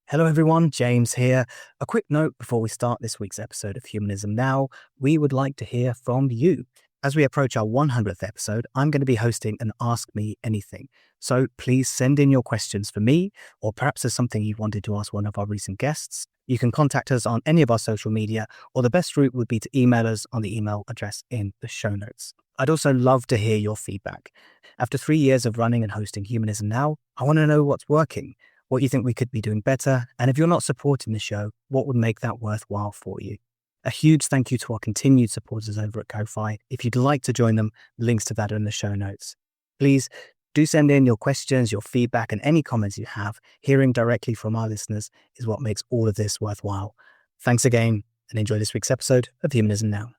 Hello everyone, James here. A quick note before we start this week's episode of Humanism Now, we would like to hear from you. As we approach our 100th episode, I'm going to be hosting an Ask Me Anything. So please send in your questions for me, or perhaps there's something you wanted to ask one of our recent guests. You can contact us on any of our social media, or the best route would be to email us on the email address in the show notes. I'd also love to hear your feedback. After 3 years of running and hosting Humanism Now, I want to know what's working, what you think we could be doing better, and if you're not supporting the show, what would make that worthwhile for you. A huge thank you to our continued supporters over at Ko-Fi. If you'd like to join them, links to that are in the show notes. Please do send in your questions, your feedback, and any comments you have. Hearing directly from our listeners is what makes all of this worthwhile. Thanks again, and enjoy this week's episode of Humanism Now.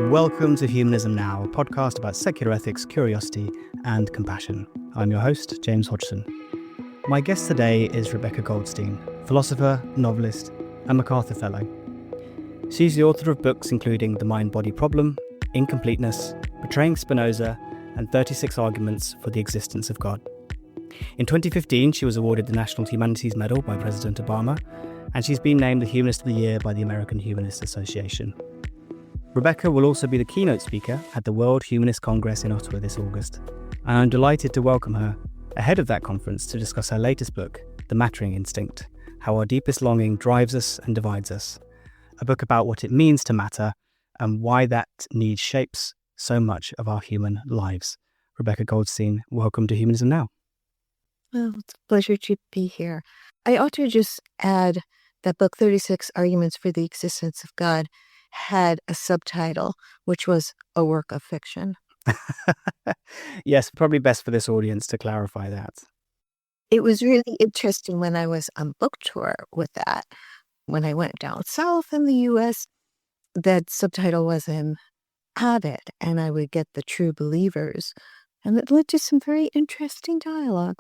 Welcome to Humanism Now, a podcast about secular ethics, curiosity, and compassion. I'm your host, James Hodgson. My guest today is Rebecca Goldstein, philosopher, novelist, and MacArthur Fellow. She's the author of books including The Mind-Body Problem, Incompleteness, Betraying Spinoza, and 36 Arguments for the Existence of God. In 2015, she was awarded the National Humanities Medal by President Obama, and she's been named the Humanist of the Year by the American Humanist Association. Rebecca will also be the keynote speaker at the World Humanist Congress in Ottawa this August, and I'm delighted to welcome her ahead of that conference to discuss her latest book, The Mattering Instinct, How Our Deepest Longing Drives Us and Divides Us, a book about what it means to matter and why that need shapes so much of our human lives. Rebecca Goldstein, welcome to Humanism Now. Well, it's a pleasure to be here. I ought to just add that book 36 Arguments for the Existence of God had a subtitle, which was a work of fiction. Yes, probably best for this audience to clarify that. It was really interesting when I was on book tour with that. When I went down south in the U.S., that subtitle wasn't added, and I would get the True Believers. And it led to some very interesting dialogue,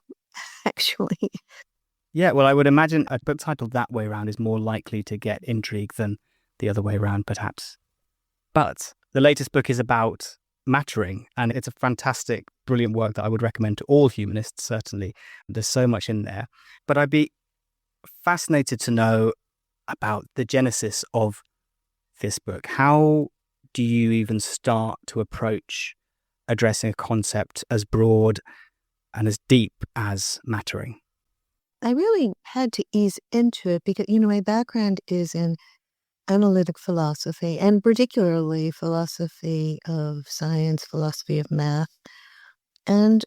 actually. Yeah, well, I would imagine a book titled that way around is more likely to get intrigue than the other way around, perhaps. But the latest book is about mattering, and it's a fantastic, brilliant work that I would recommend to all humanists, certainly. There's so much in there. But I'd be fascinated to know about the genesis of this book. How do you even start to approach addressing a concept as broad and as deep as mattering? I really had to ease into it because, my background is in analytic philosophy, and particularly philosophy of science, philosophy of math. And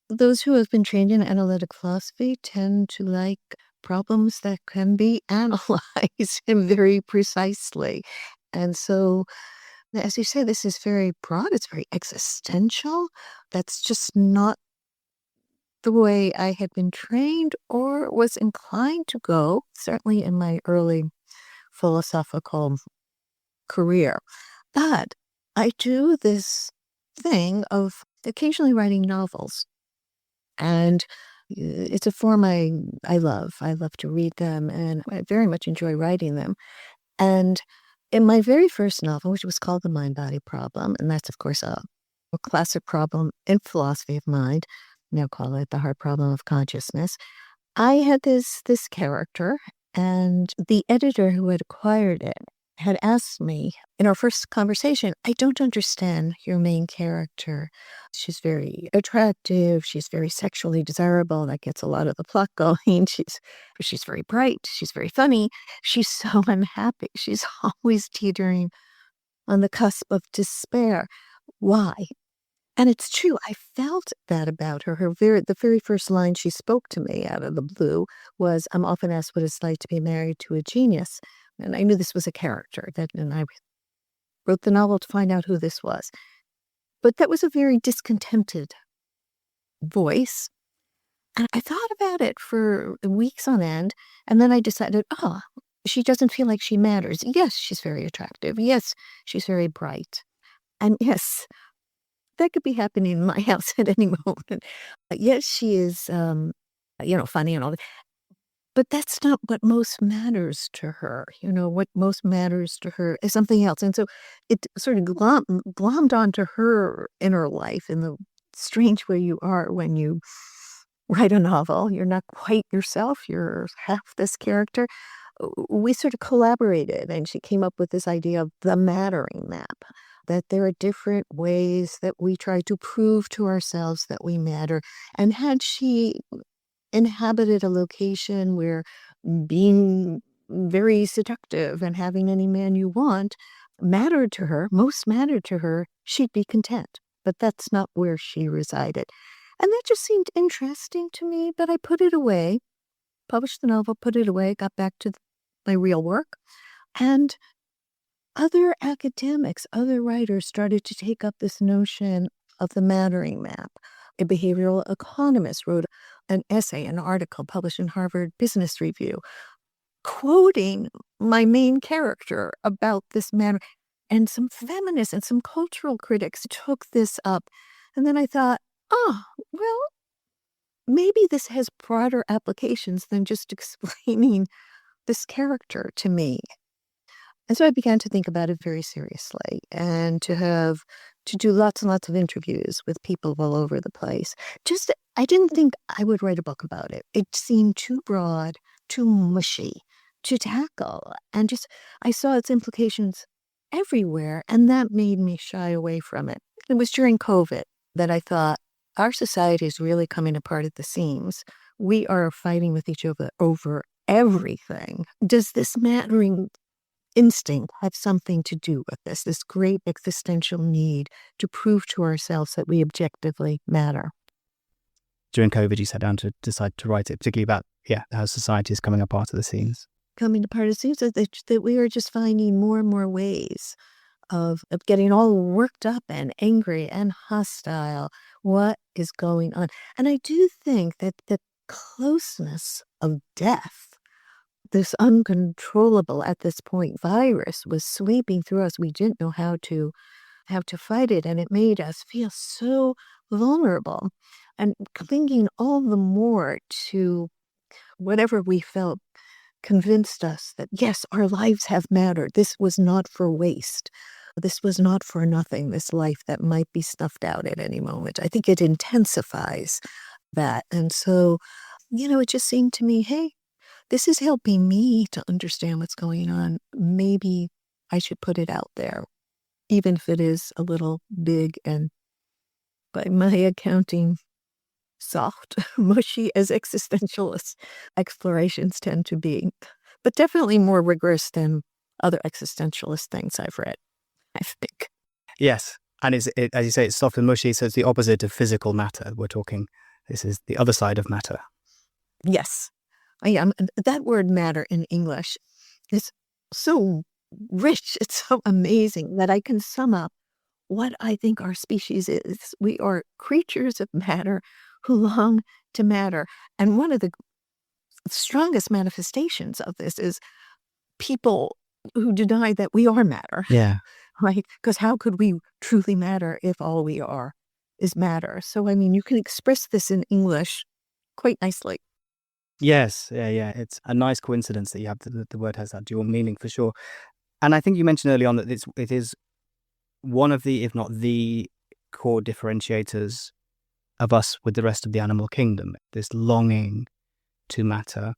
those who have been trained in analytic philosophy tend to like problems that can be analyzed very precisely. And so, as you say, this is very broad, it's very existential. That's just not the way I had been trained or was inclined to go, certainly in my early philosophical career. But I do this thing of occasionally writing novels. And it's a form I love. I love to read them, and I very much enjoy writing them. And in my very first novel, which was called The Mind-Body Problem, and that's, of course, a classic problem in philosophy of mind, now call it the hard problem of consciousness, I had this character, and the editor who had acquired it had asked me in our first conversation, I don't understand your main character. She's very attractive. She's very sexually desirable. That gets a lot of the plot going. She's very bright. She's very funny. She's so unhappy. She's always teetering on the cusp of despair. Why? And it's true. I felt that about her. The very first line she spoke to me out of the blue was, I'm often asked what it's like to be married to a genius. And I knew this was a character, and I wrote the novel to find out who this was. But that was a very discontented voice. And I thought about it for weeks on end. And then I decided, she doesn't feel like she matters. Yes, she's very attractive. Yes, she's very bright. And yes, that could be happening in my house at any moment. Yes, she is, funny and all that. But that's not what most matters to her. What most matters to her is something else. And so it sort of glommed onto her inner life in the strange way you are when you write a novel. You're not quite yourself. You're half this character. We sort of collaborated, and she came up with this idea of the mattering map, that there are different ways that we try to prove to ourselves that we matter. And had she inhabited a location where being very seductive and having any man you want most mattered to her, she'd be content. But that's not where she resided. And that just seemed interesting to me, but I put it away, published the novel, put it away, got back to my real work. And other academics, other writers started to take up this notion of the mattering map. A behavioral economist wrote an essay, an article published in Harvard Business Review, quoting my main character about this matter. And some feminists and some cultural critics took this up. And then I thought, oh, well, maybe this has broader applications than just explaining this character to me. And so I began to think about it very seriously and to do lots and lots of interviews with people all over the place. I didn't think I would write a book about it. It seemed too broad, too mushy to tackle. And I saw its implications everywhere, and that made me shy away from it. It was during COVID that I thought, our society is really coming apart at the seams. We are fighting with each other over everything. Does this mattering instinct have something to do with this great existential need to prove to ourselves that we objectively matter? During COVID, you sat down to decide to write it, particularly about, how society is coming apart at the seams. Coming apart at the seams, that we are just finding more and more ways of getting all worked up and angry and hostile. What is going on? And I do think that the closeness of death, this uncontrollable, at this point, virus was sweeping through us. We didn't know how to fight it, and it made us feel so vulnerable and clinging all the more to whatever we felt convinced us that, yes, our lives have mattered. This was not for waste. This was not for nothing, this life that might be snuffed out at any moment. I think it intensifies that. And so, it just seemed to me, hey, this is helping me to understand what's going on. Maybe I should put it out there, even if it is a little big and, by my accounting, soft, mushy as existentialist explorations tend to be, but definitely more rigorous than other existentialist things I've read, I think. Yes. And as you say, it's soft and mushy, so it's the opposite of physical matter. This is the other side of matter. Yes. That word matter in English is so rich, it's so amazing that I can sum up what I think our species is. We are creatures of matter who long to matter. And one of the strongest manifestations of this is people who deny that we are matter. Yeah. Right? Because how could we truly matter if all we are is matter? So, you can express this in English quite nicely. Yes. Yeah. It's a nice coincidence that you have the word has that dual meaning for sure. And I think you mentioned early on that it is one of the, if not the core differentiators of us with the rest of the animal kingdom, this longing to matter.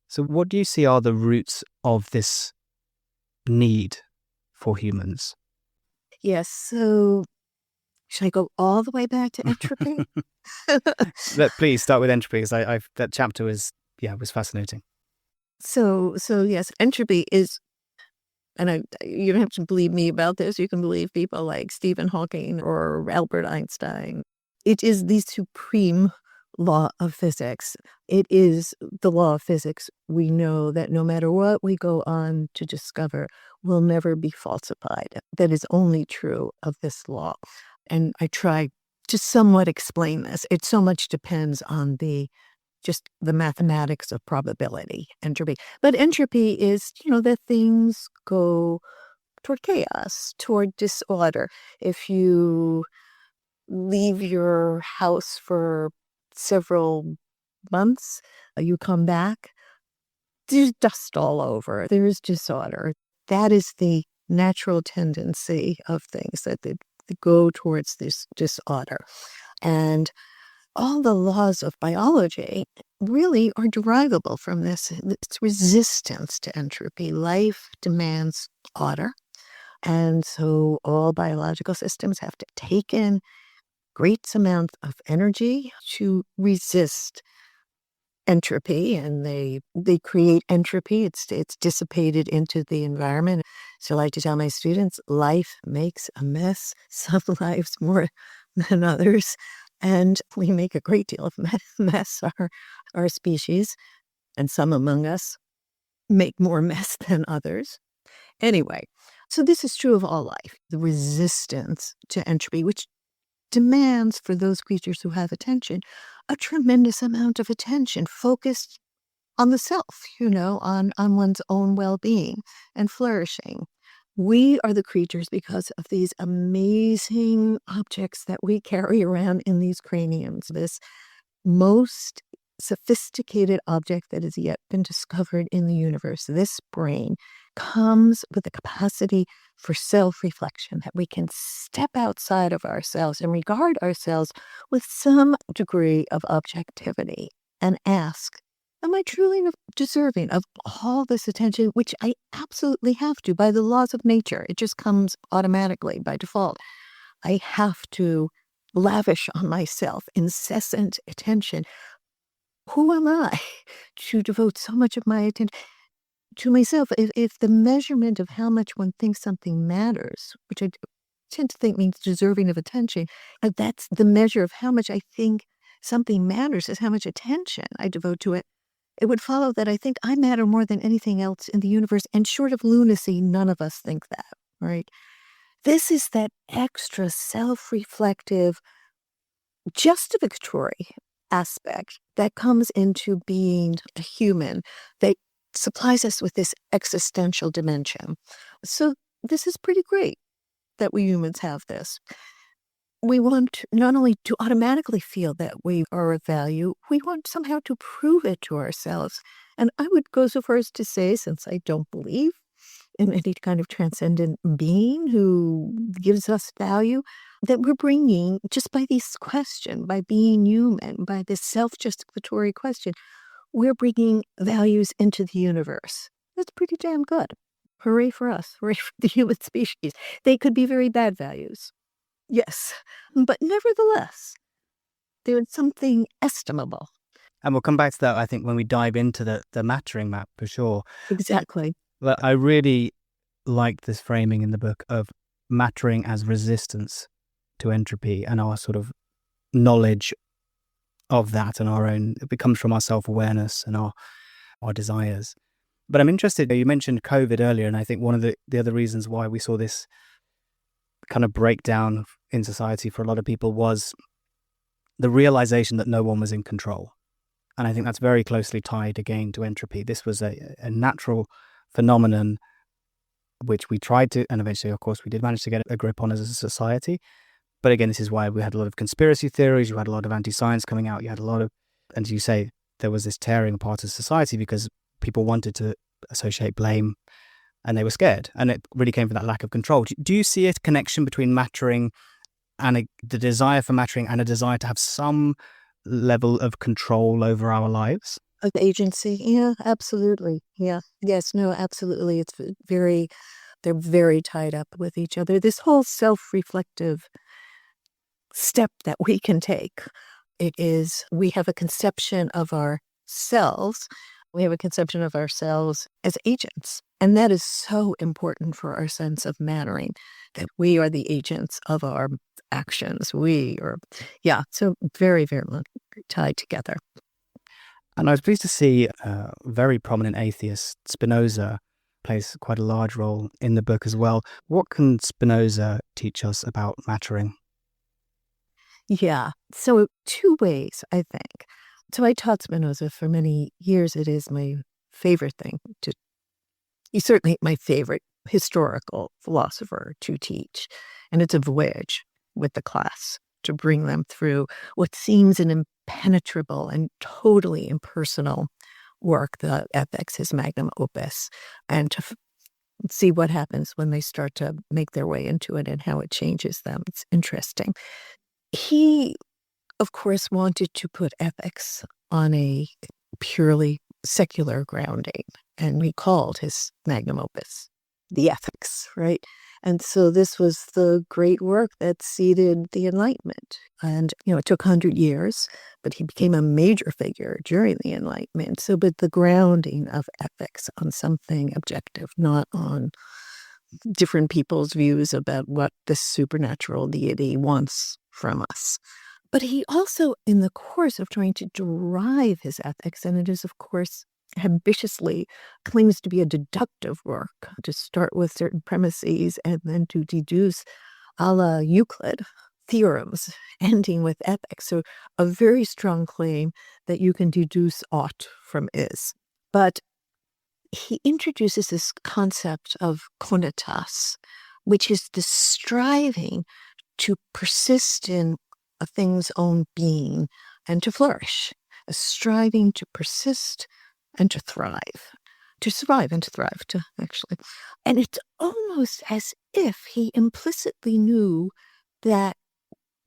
So what do you see are the roots of this need for humans? Yes. So should I go all the way back to entropy? Please start with entropy, because that chapter was fascinating. So yes, entropy is, and you don't have to believe me about this. You can believe people like Stephen Hawking or Albert Einstein. It is the supreme law of physics. It is the law of physics. We know that no matter what we go on to discover will never be falsified. That is only true of this law. And I try to somewhat explain this. It so much depends on the mathematics of probability, entropy. But entropy is, that things go toward chaos, toward disorder. If you leave your house for several months, you come back, there's dust all over, there's disorder. That is the natural tendency of things, that they go towards this disorder. And all the laws of biology really are derivable from this resistance to entropy. Life demands order. And so all biological systems have to take in great amounts of energy to resist entropy, and they create entropy. It's dissipated into the environment. So I like to tell my students, life makes a mess, some lives more than others, and we make a great deal of mess, our species, and some among us make more mess than others. Anyway, so this is true of all life, the resistance to entropy, which demands for those creatures who have attention a tremendous amount of attention focused on the self, on one's own well-being and flourishing. We are the creatures because of these amazing objects that we carry around in these craniums, this most sophisticated object that has yet been discovered in the universe. This brain comes with the capacity for self-reflection, that we can step outside of ourselves and regard ourselves with some degree of objectivity and ask, am I truly deserving of all this attention, which I absolutely have to by the laws of nature? It just comes automatically by default. I have to lavish on myself incessant attention. Who am I to devote so much of my attention to myself? If the measurement of how much one thinks something matters, which I tend to think means deserving of attention, that's the measure of how much I think something matters, is how much attention I devote to it. It would follow that I think I matter more than anything else in the universe, and short of lunacy, none of us think that, right? This is that extra self-reflective, justificatory aspect that comes into being a human, that supplies us with this existential dimension. So this is pretty great that we humans have this. We want not only to automatically feel that we are of value, we want somehow to prove it to ourselves. And I would go so far as to say, since I don't believe in any kind of transcendent being who gives us value, that we're bringing, just by this question, by being human, by this self-justificatory question, we're bringing values into the universe. That's pretty damn good. Hooray for us. Hooray for the human species. They could be very bad values. Yes. But nevertheless, there's something estimable. And we'll come back to that, I think, when we dive into the mattering map, for sure. Exactly. But I really like this framing in the book of mattering as resistance to entropy, and our sort of knowledge of that, and our own, it comes from our self-awareness and our desires. But I'm interested, you mentioned COVID earlier, and I think one of the other reasons why we saw this kind of breakdown in society for a lot of people was the realization that no one was in control. And I think that's very closely tied again to entropy. This was a natural phenomenon which we tried to, and eventually, of course, we did manage to get a grip on as a society. But again, this is why we had a lot of conspiracy theories, you had a lot of anti-science coming out, you had a lot of, and as you say, there was this tearing apart of society because people wanted to associate blame and they were scared. And it really came from that lack of control. Do you see a connection between mattering and the desire for mattering and a desire to have some level of control over our lives? Of agency? Yeah, absolutely. Yeah. Yes, no, absolutely. They're very tied up with each other. This whole self-reflective step that we can take, we have a conception of ourselves. We have a conception of ourselves as agents. And that is so important for our sense of mattering, that we are the agents of our actions. So very, very much tied together. And I was pleased to see a very prominent atheist, Spinoza, plays quite a large role in the book as well. What can Spinoza teach us about mattering? Yeah. So 2 ways, I think. So I taught Spinoza for many years. It is my favorite thing he's certainly my favorite historical philosopher to teach. And it's a voyage with the class to bring them through what seems an impenetrable and totally impersonal work, the Ethics, his magnum opus, and to see what happens when they start to make their way into it and how it changes them. It's interesting. He of course, wanted to put ethics on a purely secular grounding, and he called his magnum opus the Ethics, right? And so this was the great work that seeded the Enlightenment. And, it took 100 years, but he became a major figure during the Enlightenment. So, but the grounding of ethics on something objective, not on different people's views about what this supernatural deity wants from us. But he also, in the course of trying to derive his ethics, and it is, of course, ambitiously claims to be a deductive work, to start with certain premises and then to deduce a la Euclid theorems, ending with ethics. So a very strong claim that you can deduce ought from is. But he introduces this concept of konitas, which is the striving to persist in a thing's own being and to flourish, a striving to persist and to thrive, to survive and to thrive, to actually. And it's almost as if he implicitly knew that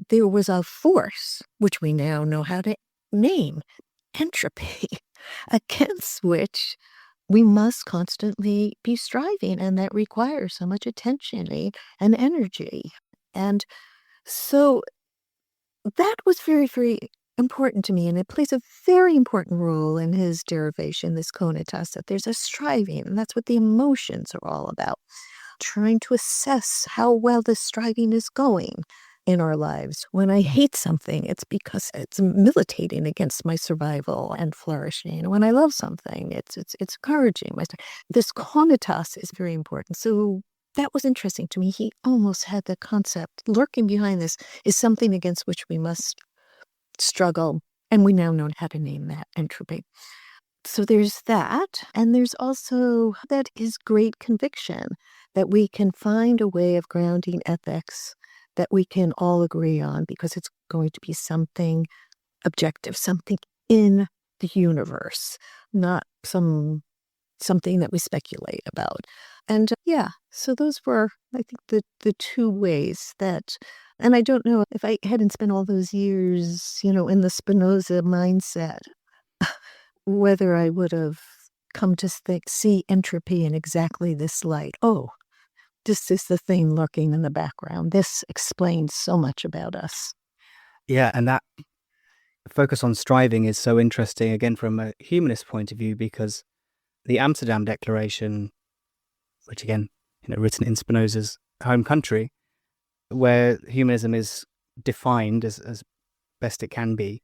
there was a force, which we now know how to name, entropy, against which we must constantly be striving, and that requires so much attention and energy. And so that was very, very important to me, and it plays a very important role in his derivation, this konitas, that there's a striving, and that's what the emotions are all about, trying to assess how well this striving is going in our lives. When I hate something, it's because it's militating against my survival and flourishing. When I love something, it's encouraging. This konitas is very important. So that was interesting to me. He almost had the concept lurking behind this is something against which we must struggle. And we now know how to name that entropy. So there's that. And there's also that his great conviction that we can find a way of grounding ethics that we can all agree on, because it's going to be something objective, something in the universe, not something that we speculate about. And so those were, I think, the two ways that, and I don't know if I hadn't spent all those years, in the Spinoza mindset, whether I would have come to see entropy in exactly this light. Oh, this is the thing lurking in the background. This explains so much about us. Yeah, and that focus on striving is so interesting, again, from a humanist point of view, because the Amsterdam Declaration, which again, written in Spinoza's home country, where humanism is defined as best it can be,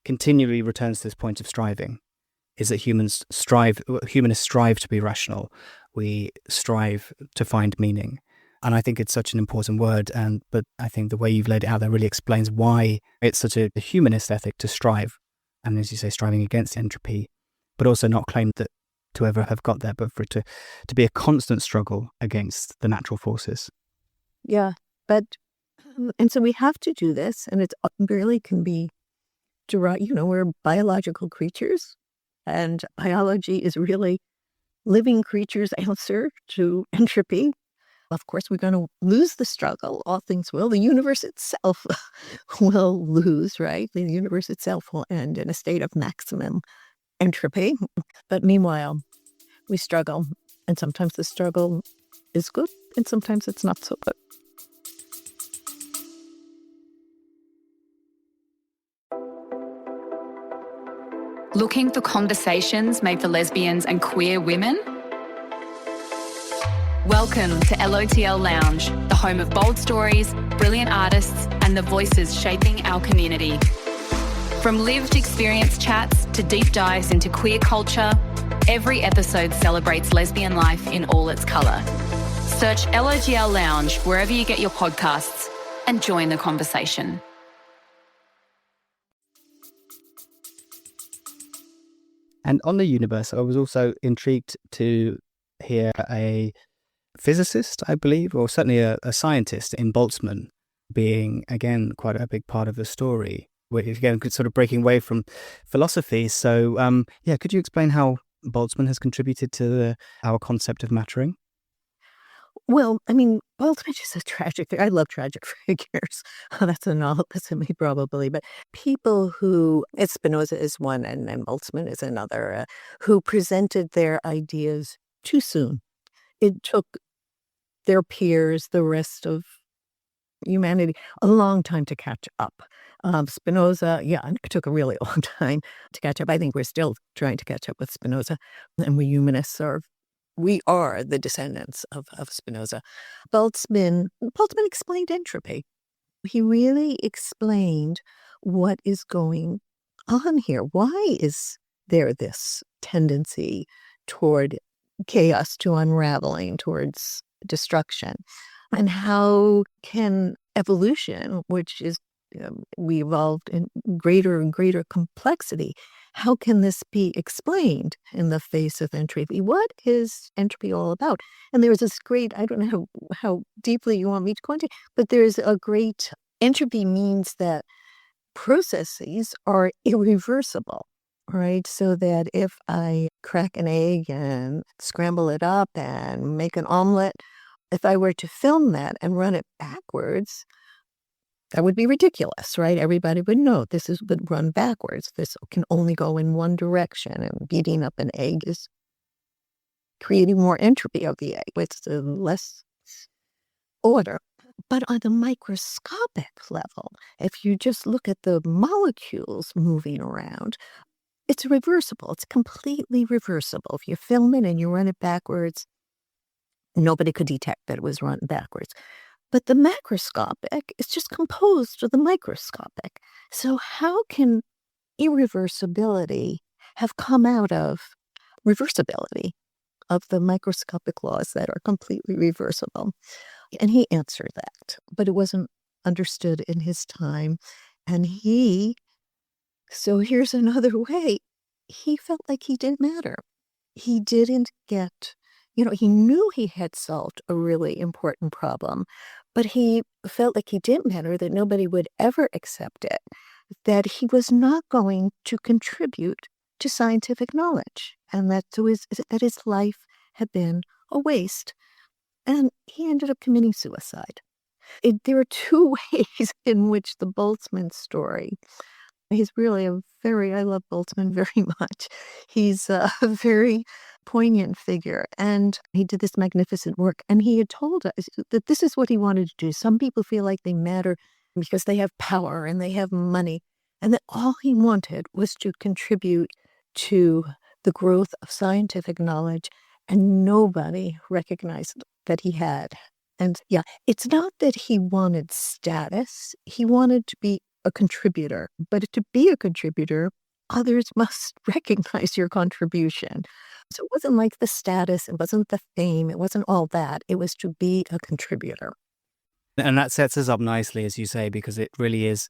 continually returns to this point of striving, is that humanists strive to be rational. We strive to find meaning. And I think it's such an important word. But I think the way you've laid it out there really explains why it's such a humanist ethic to strive. And as you say, striving against entropy, but also not claim that to ever have got there, but for it to be a constant struggle against the natural forces. Yeah, and so we have to do this, and it really can be derived. We're biological creatures, and biology is really living creatures' answer to entropy. Of course, we're going to lose the struggle. All things will. The universe itself will lose, right? The universe itself will end in a state of maximum entropy. But meanwhile, we struggle. And sometimes the struggle is good, and sometimes it's not so good. Looking for conversations made for lesbians and queer women? Welcome to LOTL Lounge, the home of bold stories, brilliant artists, and the voices shaping our community. From lived experience chats to deep dives into queer culture, every episode celebrates lesbian life in all its colour. Search LOTL Lounge wherever you get your podcasts and join the conversation. And on the universe, I was also intrigued to hear a physicist, I believe, or certainly a scientist in Boltzmann being, again, quite a big part of the story, which again, sort of breaking away from philosophy. So, could you explain how Boltzmann has contributed to our concept of mattering? Well, I mean, Boltzmann is a tragic figure. I love tragic figures. That's a novelist in me, probably. But people who, Spinoza is one and Boltzmann is another, who presented their ideas too soon. It took their peers, the rest of humanity, a long time to catch up. Spinoza, yeah, it took a really long time to catch up. I think we're still trying to catch up with Spinoza, and we humanists we are the descendants of Spinoza. Boltzmann explained entropy. He really explained what is going on here. Why is there this tendency toward chaos, to unraveling, towards destruction? And how can evolution, which is we evolved in greater and greater complexity, how can this be explained in the face of entropy? What is entropy all about? And there's this great, I don't know how deeply you want me to go into, but there's a great, entropy means that processes are irreversible, right? So that if I crack an egg and scramble it up and make an omelet, if I were to film that and run it backwards, that would be ridiculous, right? Everybody would know this would run backwards. This can only go in one direction, and beating up an egg is creating more entropy of the egg, with less order. But on the microscopic level, if you just look at the molecules moving around, it's reversible. It's completely reversible. If you film it and you run it backwards, nobody could detect that it was run backwards. But the macroscopic is just composed of the microscopic. So how can irreversibility have come out of reversibility of the microscopic laws that are completely reversible? And he answered that, but it wasn't understood in his time. And so here's another way, he felt like he didn't matter. He didn't get, he knew he had solved a really important problem, but he felt like he didn't matter, that nobody would ever accept it, that he was not going to contribute to scientific knowledge, and that his life had been a waste. And he ended up committing suicide. There are two ways in which the Boltzmann story, he's really I love Boltzmann very much. He's a very poignant figure, and he did this magnificent work. And he had told us that this is what he wanted to do. Some people feel like they matter because they have power and they have money, and that all he wanted was to contribute to the growth of scientific knowledge, and nobody recognized that he had. And yeah, it's not that he wanted status. He wanted to be a contributor. But to be a contributor, others must recognize your contribution. So it wasn't like the status, it wasn't the fame, it wasn't all that. It was to be a contributor. And that sets us up nicely, as you say, because it really is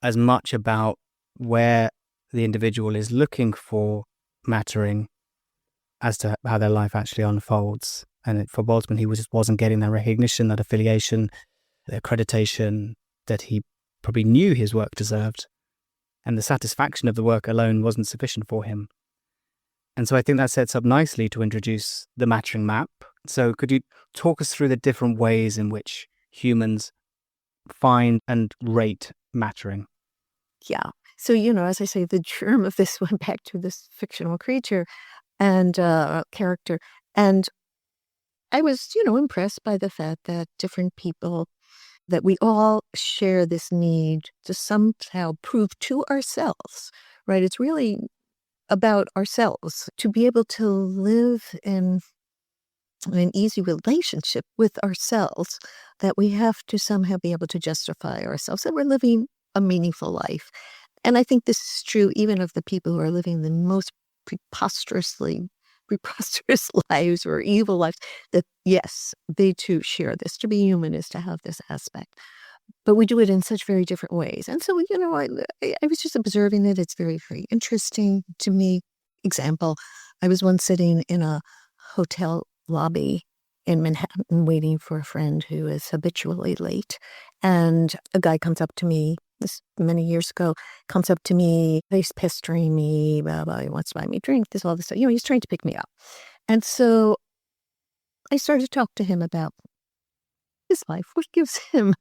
as much about where the individual is looking for mattering as to how their life actually unfolds. And for Boltzmann, he wasn't getting that recognition, that affiliation, the accreditation that he probably knew his work deserved. And the satisfaction of the work alone wasn't sufficient for him. And so I think that sets up nicely to introduce the mattering map. So could you talk us through the different ways in which humans find and rate mattering? Yeah. So, as I say, the germ of this went back to this fictional creature and character. And I was, impressed by the fact that different people, that we all share this need to somehow prove to ourselves, right? It's really about ourselves, to be able to live in an easy relationship with ourselves, that we have to somehow be able to justify ourselves, that we're living a meaningful life. And I think this is true even of the people who are living the most preposterous lives or evil lives, that yes, they too share this. To be human is to have this aspect. But we do it in such very different ways. And so, I was just observing it. It's very, very interesting to me. Example, I was once sitting in a hotel lobby in Manhattan waiting for a friend who is habitually late. And a guy comes up to me, this many years ago, comes up to me, he's pestering me, blah, blah, he wants to buy me a drink, all this stuff. He's trying to pick me up. And so I started to talk to him about his life. What gives him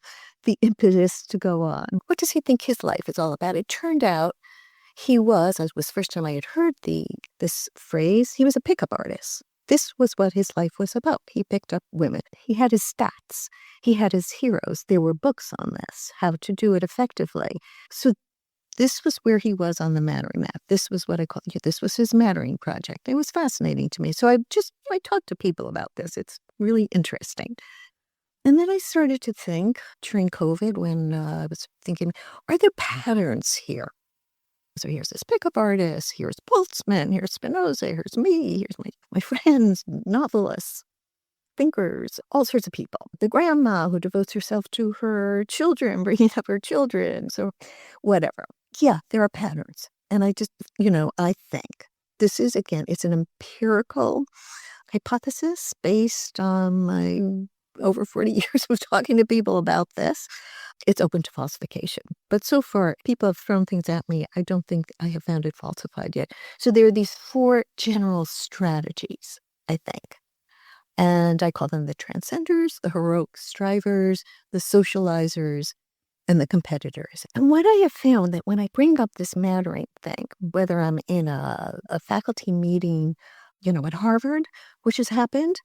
the impetus to go on? What does he think his life is all about? It turned out he was, as was the first time I had heard this phrase, he was a pickup artist. This was what his life was about. He picked up women. He had his stats. He had his heroes. There were books on this, how to do it effectively. So this was where he was on the mattering map. This was what I call, this was his mattering project. It was fascinating to me. So I talked to people about this. It's really interesting. And then I started to think during COVID when I was thinking, are there patterns here? So here's this pickup artist, here's Boltzmann, here's Spinoza, here's me, here's my friends, novelists, thinkers, all sorts of people. The grandma who devotes herself to her children, bringing up her children, so whatever. Yeah, there are patterns. And I just, I think this is, again, it's an empirical hypothesis based on my over 40 years of talking to people about this. It's open to falsification. But so far, people have thrown things at me. I don't think I have found it falsified yet. So there are these 4 general strategies, I think. And I call them the transcenders, the heroic strivers, the socializers, and the competitors. And what I have found that when I bring up this mattering thing, whether I'm in a faculty meeting, at Harvard, which has happened,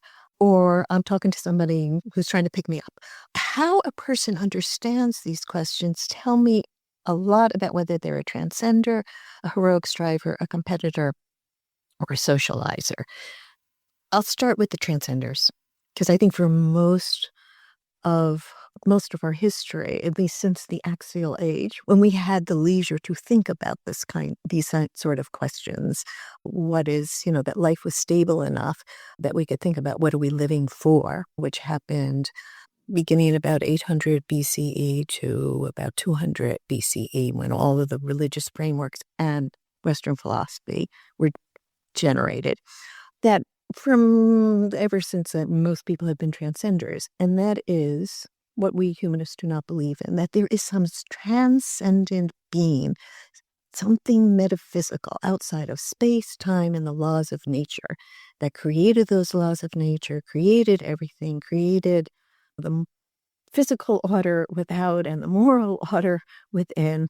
or I'm talking to somebody who's trying to pick me up, how a person understands these questions tell me a lot about whether they're a transcender, a heroic striver, a competitor, or a socializer. I'll start with the transcenders, because I think for most of our history, at least since the axial age, when we had the leisure to think about these sort of questions, what is, that life was stable enough that we could think about what are we living for, which happened beginning about 800 BCE to about 200 BCE, when all of the religious frameworks and Western philosophy were generated. That from ever since most people have been transcenders, and that is what we humanists do not believe in, that there is some transcendent being, something metaphysical outside of space, time, and the laws of nature that created those laws of nature, created everything, created the physical order without and the moral order within,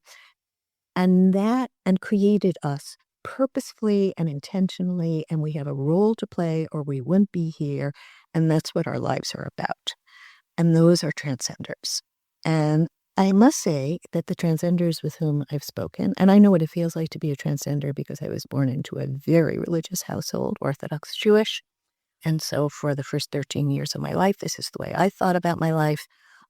and created us purposefully and intentionally, and we have a role to play or we wouldn't be here, and that's what our lives are about. And those are transcenders. And I must say that the transcenders with whom I've spoken, and I know what it feels like to be a transcender because I was born into a very religious household, Orthodox Jewish, and so for the first 13 years of my life, this is the way I thought about my life,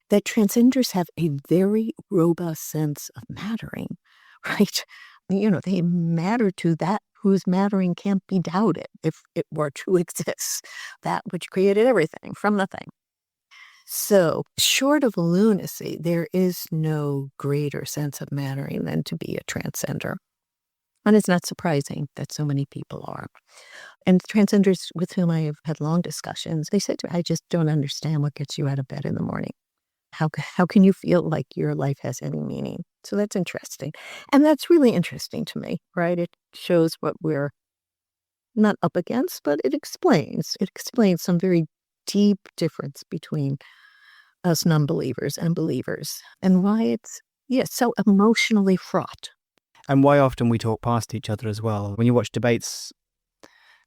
that transcenders have a very robust sense of mattering, right? They matter to that whose mattering can't be doubted if it were to exist, that which created everything from nothing. So, short of lunacy, there is no greater sense of mattering than to be a transcender. And it's not surprising that so many people are. And transcenders with whom I have had long discussions, they said to me, I just don't understand what gets you out of bed in the morning. How can you feel like your life has any meaning? So that's interesting. And that's really interesting to me, right? It shows what we're not up against, but it explains some very deep difference between us non-believers and believers, and why it's so emotionally fraught. And why often we talk past each other as well. When you watch debates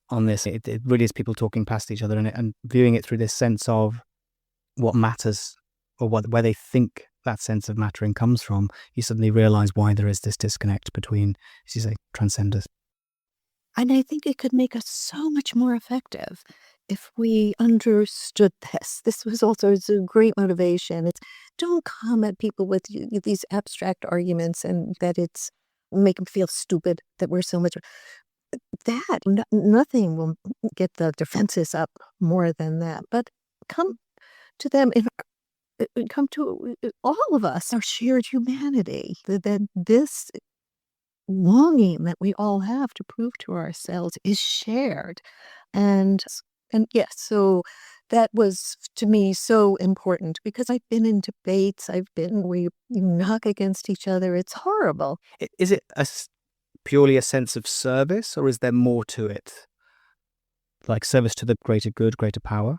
on this, it really is people talking past each other and viewing it through this sense of what matters, or where they think that sense of mattering comes from. You suddenly realize why there is this disconnect between, as you say, transcenders. And I think it could make us so much more effective if we understood this. This was also a great motivation. It's don't come at people with these abstract arguments and that it's make them feel stupid, that we're so much. Nothing will get the defenses up more than that. But come to them come to all of us, our shared humanity, that this longing that we all have to prove to ourselves is shared. And yes, so that was to me so important because I've been in debates, we knock against each other. It's horrible. Is it purely a sense of service, or is there more to it? Like service to the greater good, greater power?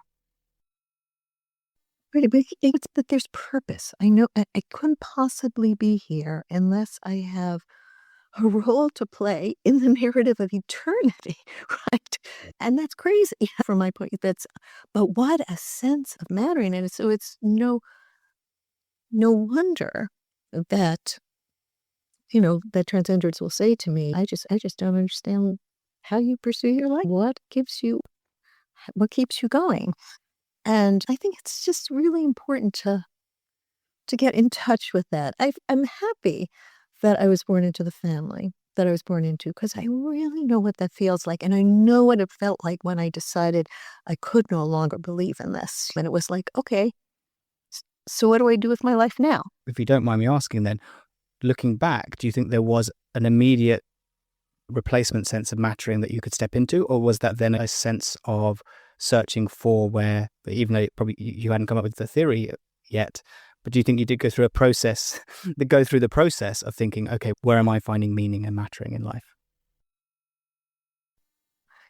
Right, but it's that there's purpose. I know I couldn't possibly be here unless I have a role to play in the narrative of eternity, right? And that's crazy from my point. But what a sense of mattering, and so it's no wonder that that transgenders will say to me, I just don't understand how you pursue your life. What keeps you going? And I think it's just really important to get in touch with that. I'm happy that I was born into the family that I was born into, because I really know what that feels like. And I know what it felt like when I decided I could no longer believe in this. And it was like, okay, so what do I do with my life now? If you don't mind me asking then, looking back, do you think there was an immediate replacement sense of mattering that you could step into? Or was that then a sense of searching for where, even though probably you hadn't come up with the theory yet, but do you think you did go through the process of thinking, okay, where am I finding meaning and mattering in life?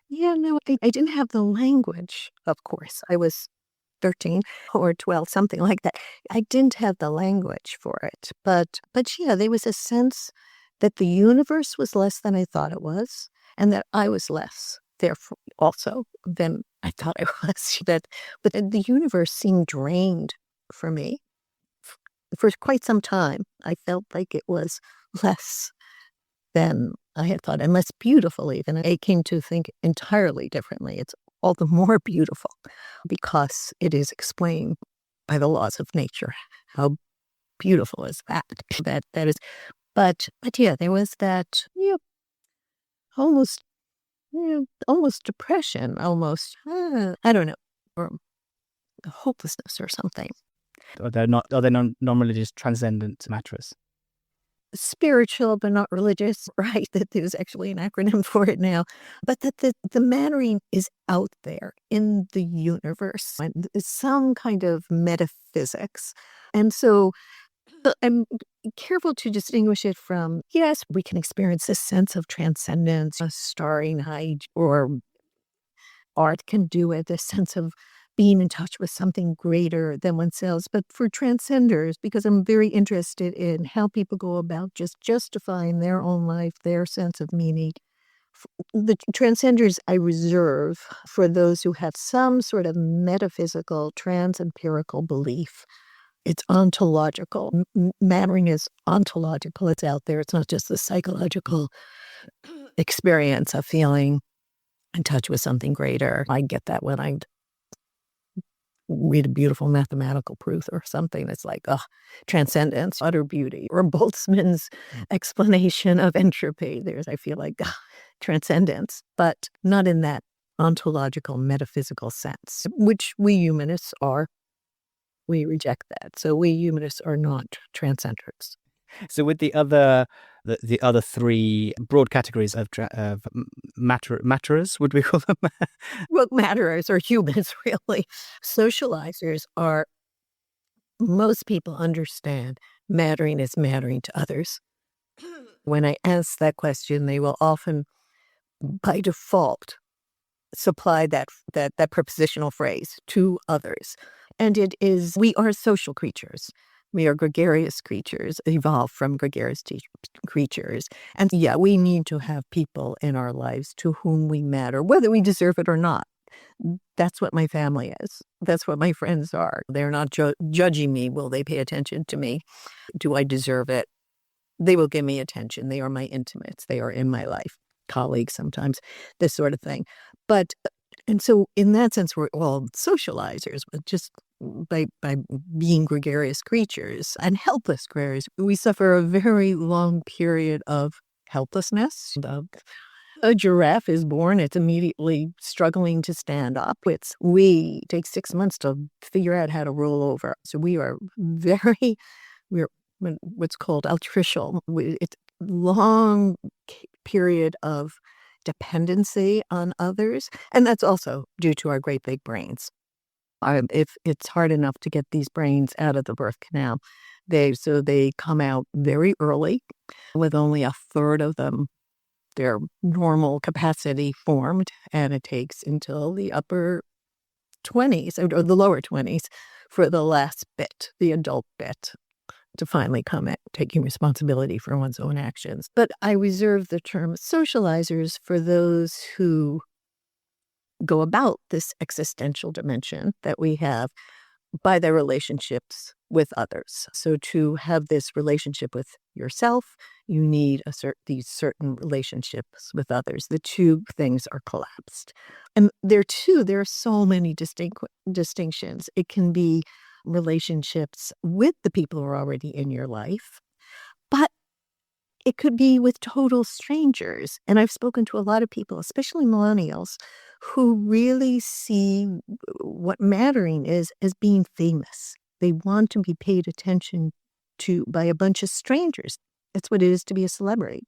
Yeah, no, I didn't have the language, of course. I was 13 or 12, something like that. I didn't have the language for it. But yeah, there was a sense that the universe was less than I thought it was, and that I was less, therefore, also than I thought I was. But the universe seemed drained for me. For quite some time, I felt like it was less than I had thought, and less beautiful even. I came to think entirely differently. It's all the more beautiful because it is explained by the laws of nature. How beautiful is that? That is, but yeah, there was that almost almost depression, almost I don't know, or hopelessness or something. Are they non-religious transcendent matterers? Spiritual, but not religious, right? That there's actually an acronym for it now. But that the mattering is out there in the universe, and it's some kind of metaphysics. And so I'm careful to distinguish it from, yes, we can experience this sense of transcendence, a starry night, or art can do it, a sense of being in touch with something greater than oneself. But for transcenders, because I'm very interested in how people go about just justifying their own life, their sense of meaning, the transcenders I reserve for those who have some sort of metaphysical, trans-empirical belief. It's ontological. Mattering is ontological. It's out there. It's not just the psychological experience of feeling in touch with something greater. I get that when I read a beautiful mathematical proof or something. It's like, transcendence, utter beauty, or Boltzmann's explanation of entropy. I feel like transcendence, but not in that ontological, metaphysical sense, which we humanists are. We reject that. So we humanists are not transcenders. So with the other three broad categories of matterers, would we call them? Well, matterers are humans, really. Socializers are, most people understand mattering is mattering to others. When I ask that question, they will often, by default, supply that prepositional phrase, to others. And it is, we are social creatures. We are gregarious creatures, evolved from gregarious creatures. And yeah, we need to have people in our lives to whom we matter, whether we deserve it or not. That's what my family is. That's what my friends are. They're not judging me. Will they pay attention to me? Do I deserve it? They will give me attention. They are my intimates. They are in my life. Colleagues sometimes, this sort of thing. And so in that sense, we're all socializers, but just by being gregarious creatures and helpless creatures. We suffer a very long period of helplessness. A giraffe is born, it's immediately struggling to stand up. We take 6 months to figure out how to roll over. So we're what's called altricial. It's long period of dependency on others. And that's also due to our great big brains. If it's hard enough to get these brains out of the birth canal, they come out very early with only a third of them, their normal capacity formed. And it takes until the upper 20s or the lower 20s for the last bit, the adult bit, to finally come at taking responsibility for one's own actions. But I reserve the term socializers for those who go about this existential dimension that we have by their relationships with others. So to have this relationship with yourself, you need these certain relationships with others. The two things are collapsed. And there are so many distinctions. It can be relationships with the people who are already in your life, but it could be with total strangers. And I've spoken to a lot of people, especially millennials, who really see what mattering is as being famous. They want to be paid attention to by a bunch of strangers. That's what it is to be a celebrity.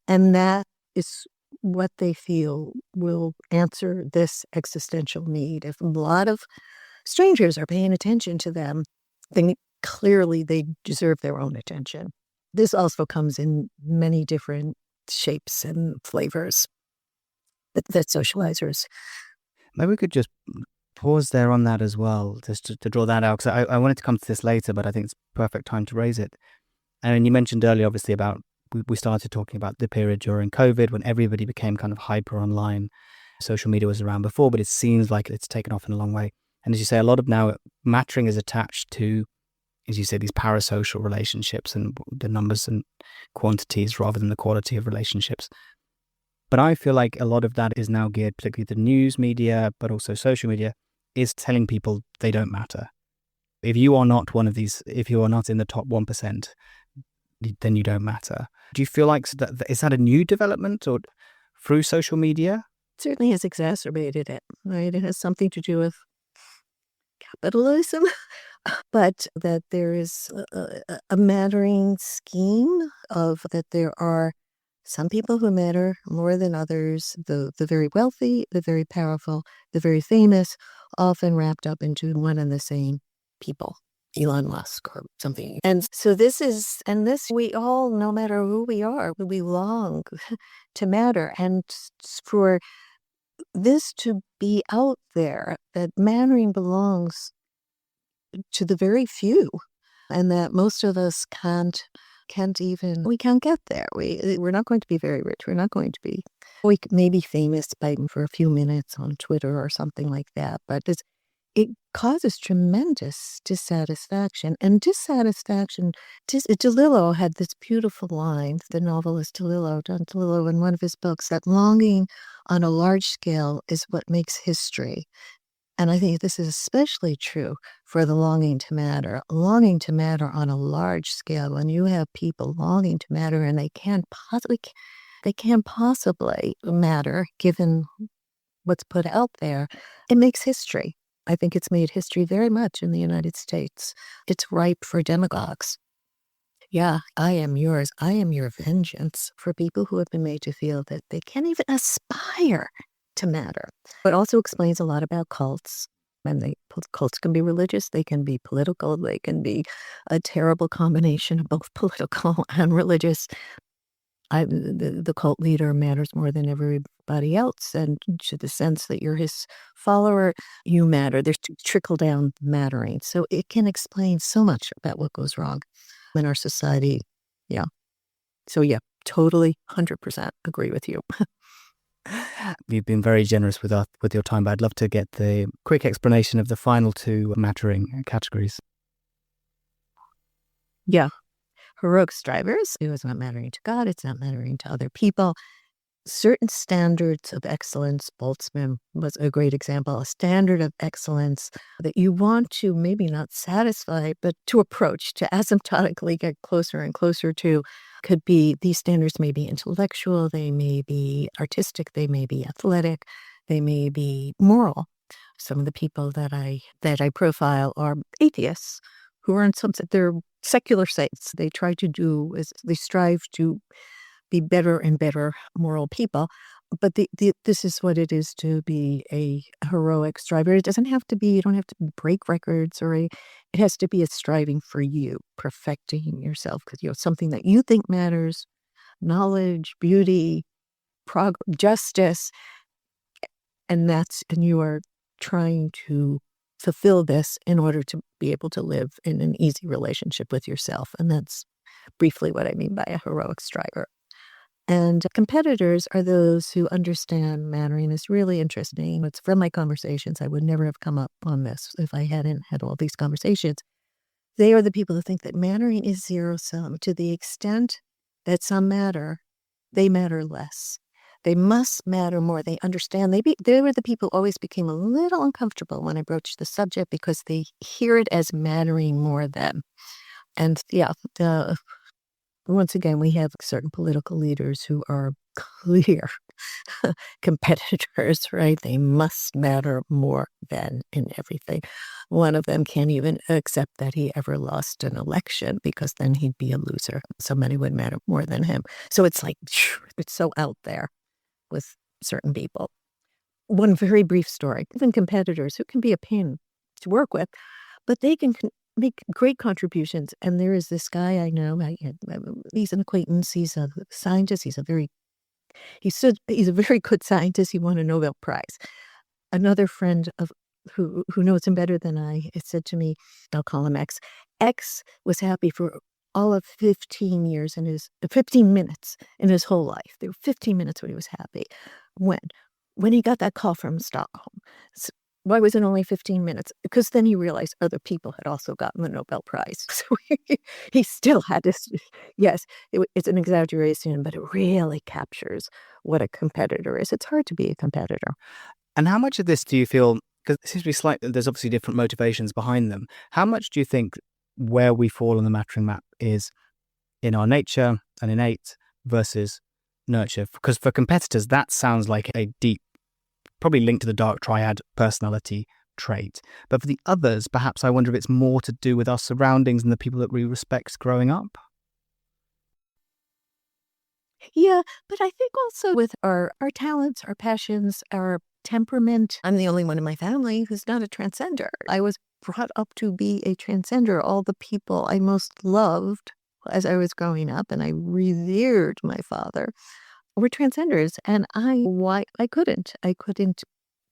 And that is what they feel will answer this existential need. If a lot of strangers are paying attention to them, then clearly they deserve their own attention. This also comes in many different shapes and flavors that socializers. Maybe we could just pause there on that as well, just to draw that out, because I wanted to come to this later, but I think it's perfect time to raise it. And you mentioned earlier, obviously, about we started talking about the period during COVID when everybody became kind of hyper online. Social media was around before, but it seems like it's taken off in a long way. And as you say, a lot of now mattering is attached to, as you say, these parasocial relationships and the numbers and quantities rather than the quality of relationships. But I feel like a lot of that is now geared, particularly the news media, but also social media, is telling people they don't matter. If you are not one of these, if you are not in the top 1%, then you don't matter. Do you feel like is that a new development or through social media? It certainly has exacerbated it, right? It has something to do with capitalism, but that there is a mattering scheme of that there are some people who matter more than others, the very wealthy, the very powerful, the very famous, often wrapped up into one and the same people. Elon Musk or something. And so this we all, no matter who we are, we long to matter. And for this to be out there, that mattering belongs to the very few, and that most of us can't get there. We're not going to be very rich. We're not going to be. We may be famous for a few minutes on Twitter or something like that, but it causes tremendous dissatisfaction. And dissatisfaction, DeLillo had this beautiful line, the novelist Don DeLillo, in one of his books, that longing on a large scale is what makes history. And I think this is especially true for the longing to matter on a large scale. When you have people longing to matter and they can't possibly matter given what's put out there, it makes history. I think it's made history very much in the United States. It's ripe for demagogues. Yeah, I am yours. I am your vengeance, for people who have been made to feel that they can't even aspire to matter. It also explains a lot about cults. And cults can be religious, they can be political, they can be a terrible combination of both political and religious. The cult leader matters more than everybody else, and to the sense that you're his follower, you matter. There's trickle-down mattering. So it can explain so much about what goes wrong in our society. Yeah. So yeah, totally 100% agree with you. You've been very generous with your time, but I'd love to get the quick explanation of the final two mattering categories. Yeah. Heroic strivers, it was not mattering to God, it's not mattering to other people. Certain standards of excellence, Boltzmann was a great example, a standard of excellence that you want to maybe not satisfy, but to approach, to asymptotically get closer and closer to. Could be, these standards may be intellectual, they may be artistic, they may be athletic, they may be moral. Some of the people that I profile are atheists who are in some sense, they're secular saints. They strive to be better and better moral people. But this is what it is to be a heroic striver. It doesn't have to be, you don't have to break records it has to be a striving for you, perfecting yourself, because something that you think matters, knowledge, beauty, justice, and you are trying to fulfill this in order to be able to live in an easy relationship with yourself. And that's briefly what I mean by a heroic striver. And competitors are those who understand mattering. Is really interesting. It's from my conversations. I would never have come up on this if I hadn't had all these conversations. They are the people who think that mattering is zero sum. To the extent that some matter, they matter less. They must matter more. They understand. They were the people who always became a little uncomfortable when I broached the subject because they hear it as mattering more than. And once again, we have certain political leaders who are clear competitors, right? They must matter more than in everything. One of them can't even accept that he ever lost an election because then he'd be a loser. Somebody would matter more than him. So it's like, it's so out there with certain people. One very brief story. Even competitors who can be a pain to work with, but they can make great contributions. And there is this guy I know, he's an acquaintance, he's a scientist, he's a very good scientist. He won a Nobel Prize. Another friend of who knows him better than I, it said to me, I'll call him X. X was happy for all of 15 minutes in his whole life. There were 15 minutes when he was happy. When he got that call from Stockholm. So why was it only 15 minutes? Because then he realized other people had also gotten the Nobel Prize. So he still had this. Yes, it's an exaggeration, but it really captures what a competitor is. It's hard to be a competitor. And how much of this do you feel, because it seems to be there's obviously different motivations behind them. How much do you think where we fall on the mattering map is in our nature and innate versus nurture? Because for competitors, that sounds like a deep, probably linked to the dark triad personality trait. But for the others, perhaps I wonder if it's more to do with our surroundings and the people that we respect growing up. Yeah, but I think also with our talents, our passions, our temperament. I'm the only one in my family who's not a transcender. I was brought up to be a transcender. All the people I most loved as I was growing up, and I revered my father, were transcenders. And I couldn't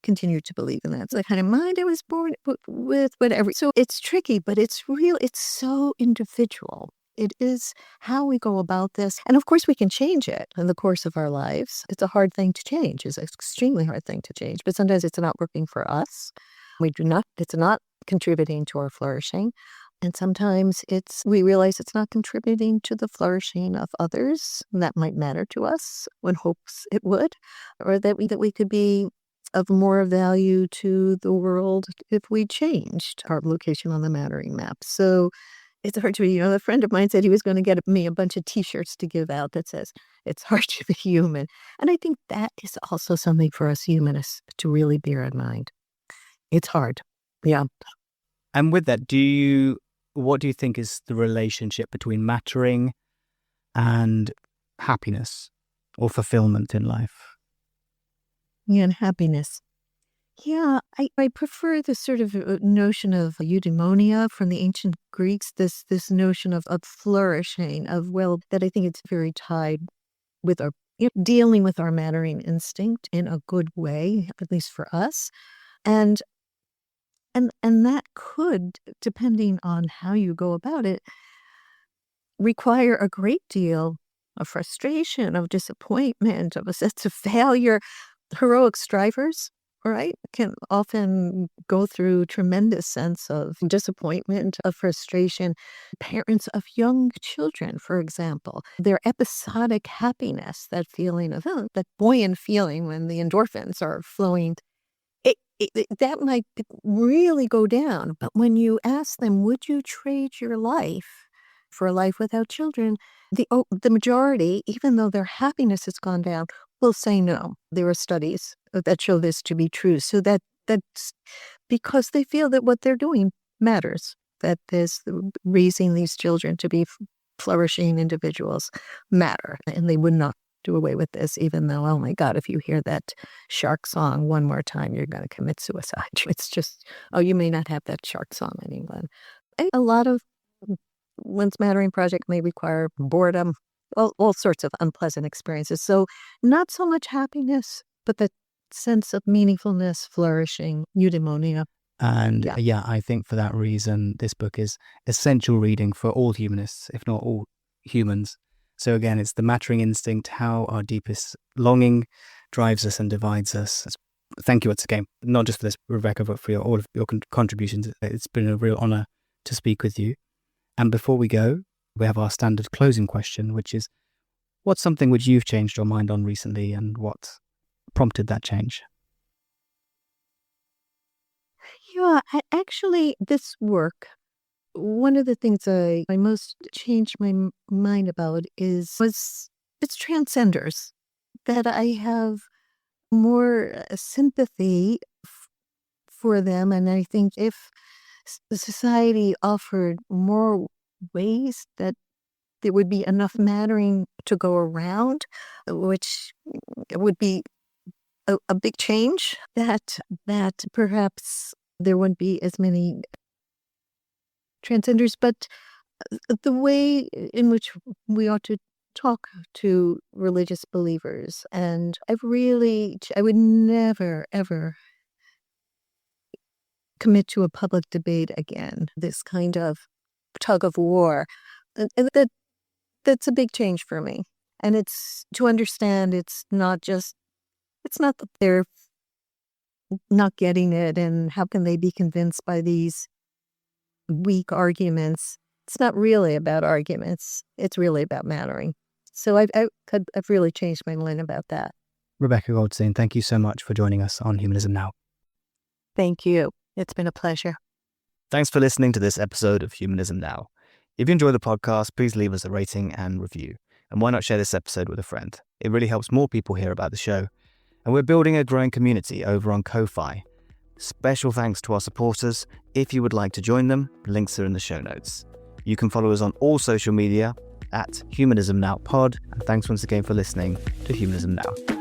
continue to believe in that. It's the kind of mind I was born with, whatever. So it's tricky, but it's real. It's so individual. It is how we go about this. And of course, we can change it in the course of our lives. It's a hard thing to change. It's an extremely hard thing to change. But sometimes it's not working for us. It's not contributing to our flourishing. And sometimes we realize it's not contributing to the flourishing of others that might matter to us. One hopes it would, or that we could be of more value to the world if we changed our location on the mattering map. So it's hard to be, a friend of mine said he was going to get me a bunch of T-shirts to give out that says, it's hard to be human. And I think that is also something for us humanists to really bear in mind. It's hard. Yeah. And with that, what do you think is the relationship between mattering and happiness or fulfillment in life? Yeah, and happiness. Yeah, I prefer the sort of notion of eudaimonia from the ancient Greeks, this notion of flourishing, that I think it's very tied with our dealing with our mattering instinct in a good way, at least for us. And that could, depending on how you go about it, require a great deal of frustration, of disappointment, of a sense of failure. Heroic strivers, right, can often go through tremendous sense of disappointment, of frustration. Parents of young children, for example, their episodic happiness, that feeling of that buoyant feeling when the endorphins are flowing, that might really go down. But when you ask them, would you trade your life for a life without children, the majority, even though their happiness has gone down, will say no. There are studies that show this to be true. So that's because they feel that what they're doing matters, that there's raising these children to be flourishing individuals matter, and they would not do away with this, even though, oh my God, if you hear that shark song one more time, you're going to commit suicide. It's just, you may not have that shark song in England. A lot of one's mattering project may require boredom, all sorts of unpleasant experiences. So not so much happiness, but the sense of meaningfulness, flourishing, eudaimonia. And I think for that reason, this book is essential reading for all humanists, if not all humans. So again, it's the mattering instinct, how our deepest longing drives us and divides us. Thank you once again, not just for this, Rebecca, but for all of your contributions. It's been a real honor to speak with you. And before we go, we have our standard closing question, which is, what's something which you've changed your mind on recently, and what prompted that change? Actually, this work, one of the things I most changed my mind about was its transcenders, that I have more sympathy for them. And I think if the society offered more ways that there would be enough mattering to go around, which would be a big change, that perhaps there wouldn't be as many transcenders, but the way in which we ought to talk to religious believers. And I would never, ever commit to a public debate again, this kind of tug of war. And that's a big change for me. And it's to understand it's not that they're not getting it and how can they be convinced by these weak arguments. It's not really about arguments. It's really about mattering. So I've really changed my mind about that. Rebecca Goldstein, thank you so much for joining us on Humanism Now. Thank you. It's been a pleasure. Thanks for listening to this episode of Humanism Now. If you enjoy the podcast, please leave us a rating and review. And why not share this episode with a friend? It really helps more people hear about the show. And we're building a growing community over on Ko-Fi. Special thanks to our supporters. If you would like to join them, links are in the show notes. You can follow us on all social media at Humanism Now Pod. And thanks once again for listening to Humanism Now.